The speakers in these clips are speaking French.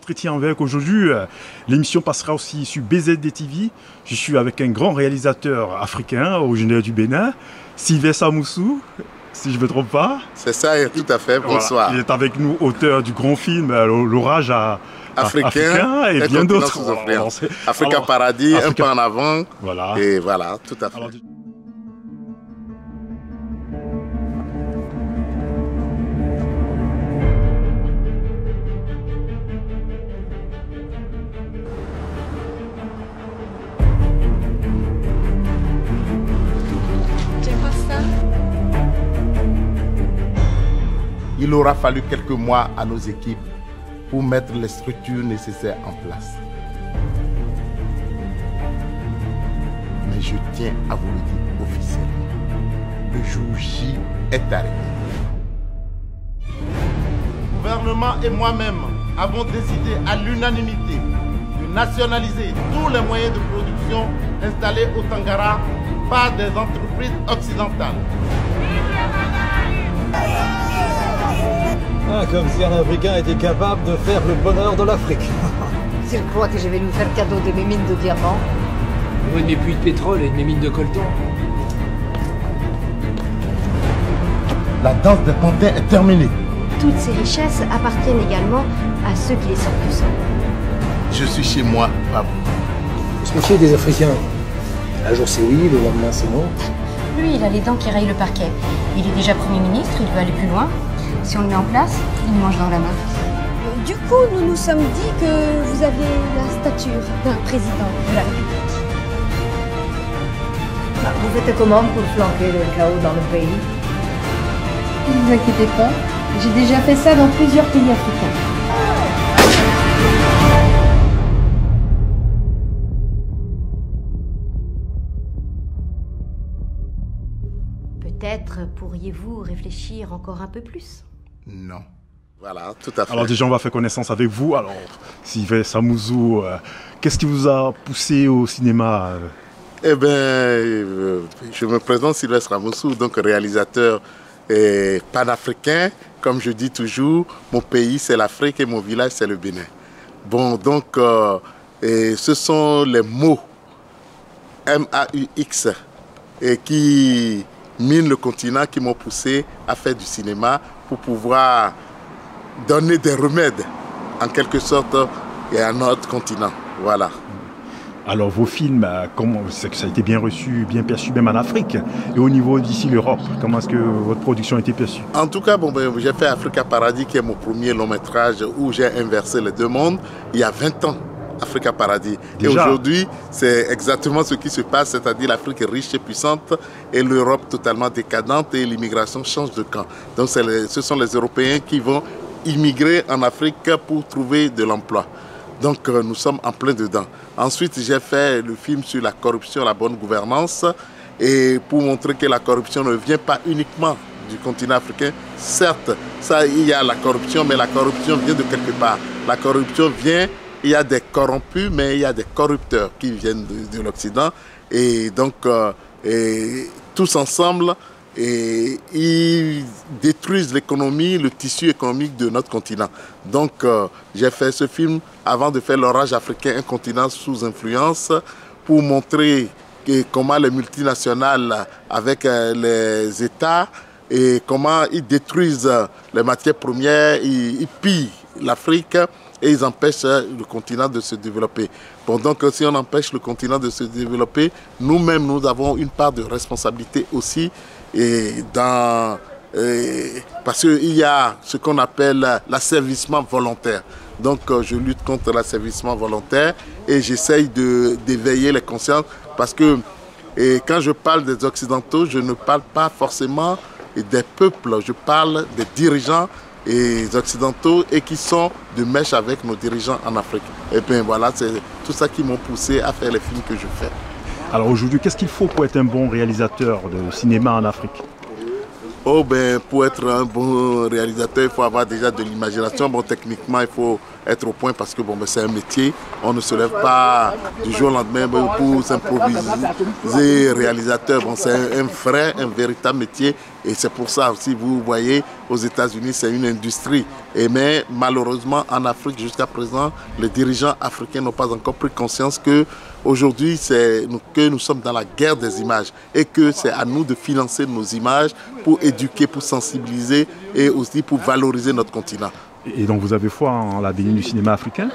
entretien avec aujourd'hui. L'émission passera aussi sur BZD-TV. Je suis avec un grand réalisateur africain, originaire du Bénin, Sylvestre Amoussou, si je ne me trompe pas. C'est ça, tout à fait. Bonsoir. Voilà. Il est avec nous, auteur du grand film L'orage africain et bien d'autres. Africa Paradis, un peu en avant. Voilà. Et voilà, tout à fait. Alors, Il aura fallu quelques mois à nos équipes pour mettre les structures nécessaires en place. Mais je tiens à vous le dire officiellement. Le jour J est arrivé. Le gouvernement et moi-même avons décidé à l'unanimité de nationaliser tous les moyens de production installés au Tangara par des entreprises occidentales. Ah, comme si un Africain était capable de faire le bonheur de l'Afrique. S'il croit que je vais lui faire cadeau de mes mines de diamants. Moi de mes puits de pétrole et de mes mines de coltan. La danse des pantins est terminée. Toutes ces richesses appartiennent également à ceux qui les sortent du sol. Je suis chez moi, Babou. Se méfier des Africains. Un jour c'est oui, le lendemain c'est non. Lui, il a les dents qui rayent le parquet. Il est déjà Premier ministre, il veut aller plus loin. Si on le met en place, il mange dans la main. Du coup, nous nous sommes dit que vous aviez la stature d'un président de la République. Vous faites comment pour flanquer le chaos dans le pays? Ne vous inquiétez pas, j'ai déjà fait ça dans plusieurs pays africains. Peut-être pourriez-vous réfléchir encore un peu plus? Non. Voilà, tout à fait. Alors déjà, on va faire connaissance avec vous. Alors, Sylvestre Amoussou, qu'est-ce qui vous a poussé au cinéma? Eh bien, je me présente Sylvestre Amoussou, donc réalisateur panafricain. Comme je dis toujours, mon pays c'est l'Afrique et mon village c'est le Bénin. Bon, donc, ce sont les mots MAUX qui minent le continent qui m'ont poussé à faire du cinéma pour pouvoir donner des remèdes, en quelque sorte, à notre continent. Voilà. Alors vos films, comment c'est que ça a été bien reçu, bien perçu même en Afrique et au niveau d'ici l'Europe, comment est-ce que votre production a été perçue? En tout cas, j'ai fait Africa Paradis qui est mon premier long métrage où j'ai inversé les deux mondes il y a 20 ans. Africa Paradis. Déjà. Et aujourd'hui, c'est exactement ce qui se passe, c'est-à-dire l'Afrique riche et puissante et l'Europe totalement décadente et l'immigration change de camp. Donc ce sont les Européens qui vont immigrer en Afrique pour trouver de l'emploi. Donc nous sommes en plein dedans. Ensuite, j'ai fait le film sur la corruption, la bonne gouvernance, et pour montrer que la corruption ne vient pas uniquement du continent africain. Certes, il y a la corruption, mais la corruption vient de quelque part. La corruption vient, il y a des corrompus, mais il y a des corrupteurs qui viennent de l'Occident. Et donc, tous ensemble, ils détruisent l'économie, le tissu économique de notre continent. Donc, j'ai fait ce film avant de faire L'orage africain, un continent sous influence, pour montrer comment les multinationales, avec les États, et comment ils détruisent les matières premières, ils pillent l'Afrique et ils empêchent le continent de se développer. Bon, donc si on empêche le continent de se développer, nous-mêmes, nous avons une part de responsabilité aussi, parce qu'il y a ce qu'on appelle l'asservissement volontaire. Donc je lutte contre l'asservissement volontaire et j'essaye d'éveiller les consciences parce que quand je parle des Occidentaux, je ne parle pas forcément des peuples, je parle des dirigeants et occidentaux et qui sont de mèche avec nos dirigeants en Afrique. Et bien voilà, c'est tout ça qui m'a poussé à faire les films que je fais. Alors aujourd'hui, qu'est-ce qu'il faut pour être un bon réalisateur de cinéma en Afrique? Oh ben, pour être un bon réalisateur, il faut avoir déjà de l'imagination. Bon, techniquement, il faut être au point parce que bon, ben, c'est un métier. On ne se lève pas du jour au lendemain pour s'improviser réalisateur. Bon, c'est un véritable métier. Et c'est pour ça aussi, vous voyez, aux États-Unis, c'est une industrie. Mais malheureusement, en Afrique, jusqu'à présent, les dirigeants africains n'ont pas encore pris conscience que aujourd'hui, que nous sommes dans la guerre des images et que c'est à nous de financer nos images pour éduquer, pour sensibiliser et aussi pour valoriser notre continent. Et donc vous avez foi en l'avenir du cinéma africain?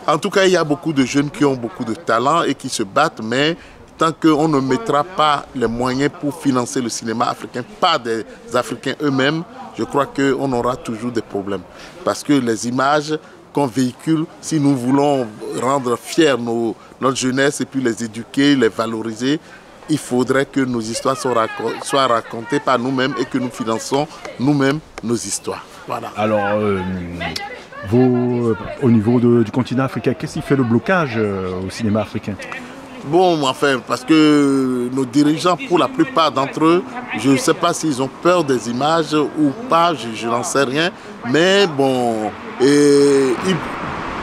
En tout cas, il y a beaucoup de jeunes qui ont beaucoup de talent et qui se battent, mais tant qu'on ne mettra pas les moyens pour financer le cinéma africain par des Africains eux-mêmes, je crois qu'on aura toujours des problèmes. Parce que les images qu'on véhicule, si nous voulons rendre fiers notre jeunesse et puis les éduquer, les valoriser, il faudrait que nos histoires soient racontées par nous-mêmes et que nous finançons nous-mêmes nos histoires. Voilà. Alors, au niveau du continent africain, qu'est-ce qui fait le blocage au cinéma africain? Bon, enfin, parce que nos dirigeants, pour la plupart d'entre eux, je ne sais pas s'ils ont peur des images ou pas, je n'en sais rien. Mais bon,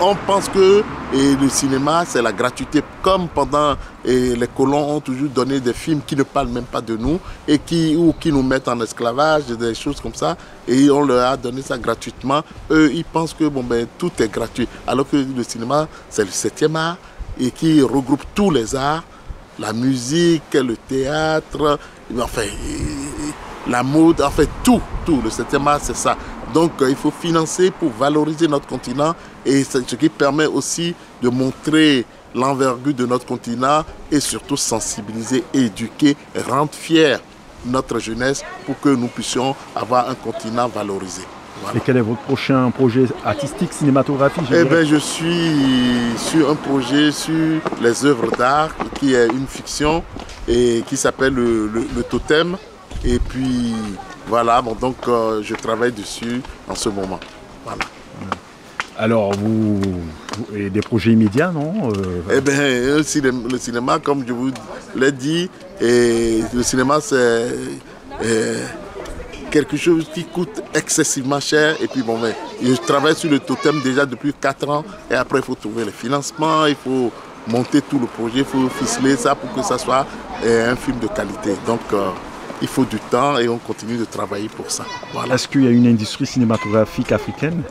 on pense que le cinéma, c'est la gratuité. Comme pendant les colons ont toujours donné des films qui ne parlent même pas de nous et qui nous mettent en esclavage, des choses comme ça. Et on leur a donné ça gratuitement. Eux, ils pensent que bon, ben, tout est gratuit. Alors que le cinéma, c'est le 7e art et qui regroupe tous les arts, la musique, le théâtre, enfin, la mode, enfin tout. Le 7e art, c'est ça. Donc, il faut financer pour valoriser notre continent et ce qui permet aussi de montrer l'envergure de notre continent et surtout sensibiliser, éduquer, rendre fiers notre jeunesse pour que nous puissions avoir un continent valorisé. Voilà. Et quel est votre prochain projet artistique, cinématographique? Eh bien, je suis sur un projet sur les œuvres d'art qui est une fiction et qui s'appelle le Totem. Et puis, voilà, bon, donc je travaille dessus en ce moment. Voilà. Alors, et des projets immédiats, non? Eh bien, le cinéma, comme je vous l'ai dit, et le cinéma, c'est quelque chose qui coûte excessivement cher. Et puis, bon, je travaille sur le Totem déjà depuis 4 ans. Et après, il faut trouver les financements, il faut monter tout le projet, il faut ficeler ça pour que ça soit un film de qualité. Donc, il faut du temps et on continue de travailler pour ça. Voilà. Est-ce qu'il y a une industrie cinématographique africaine?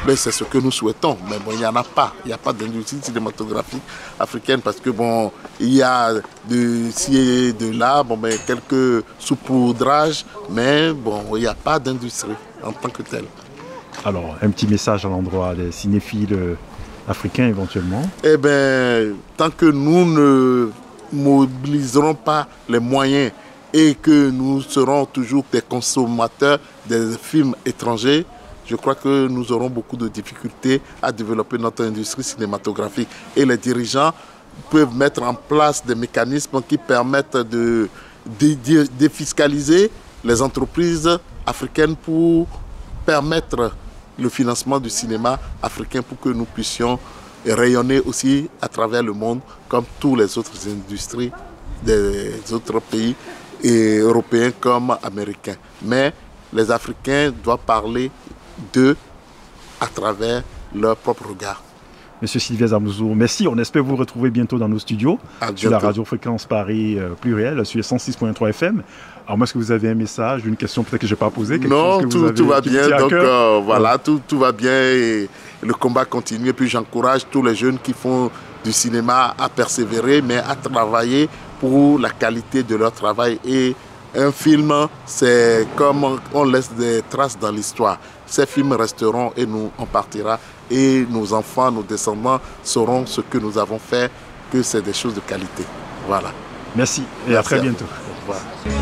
Mais c'est ce que nous souhaitons. Mais bon, il n'y en a pas. Il n'y a pas d'industrie cinématographique africaine parce que bon, il y a de ci et de là, bon, mais quelques saupoudrages, mais bon, il n'y a pas d'industrie en tant que telle. Alors, un petit message à l'endroit des cinéphiles africains éventuellement? Eh bien, tant que nous ne mobiliserons pas les moyens et que nous serons toujours des consommateurs des films étrangers, je crois que nous aurons beaucoup de difficultés à développer notre industrie cinématographique. Et les dirigeants peuvent mettre en place des mécanismes qui permettent de défiscaliser les entreprises africaines pour permettre le financement du cinéma africain pour que nous puissions rayonner aussi à travers le monde comme toutes les autres industries des autres pays et européens comme américains. Mais les Africains doivent parler d'eux à travers leur propre regard. Monsieur Sylvain Zamouzou, merci. On espère vous retrouver bientôt dans nos studios sur la radio Fréquence Paris Pluriel, sur 106.3 FM. Alors moi, est-ce que vous avez un message, une question peut-être que je n'ai pas posée? Non, tout va bien. Donc voilà, tout va bien et le combat continue. Et puis j'encourage tous les jeunes qui font du cinéma à persévérer, mais à travailler pour la qualité de leur travail. Et un film, c'est comme on laisse des traces dans l'histoire. Ces films resteront et nous, on partira. Et nos enfants, nos descendants sauront ce que nous avons fait, que c'est des choses de qualité. Voilà. Merci et à très bientôt. Au revoir.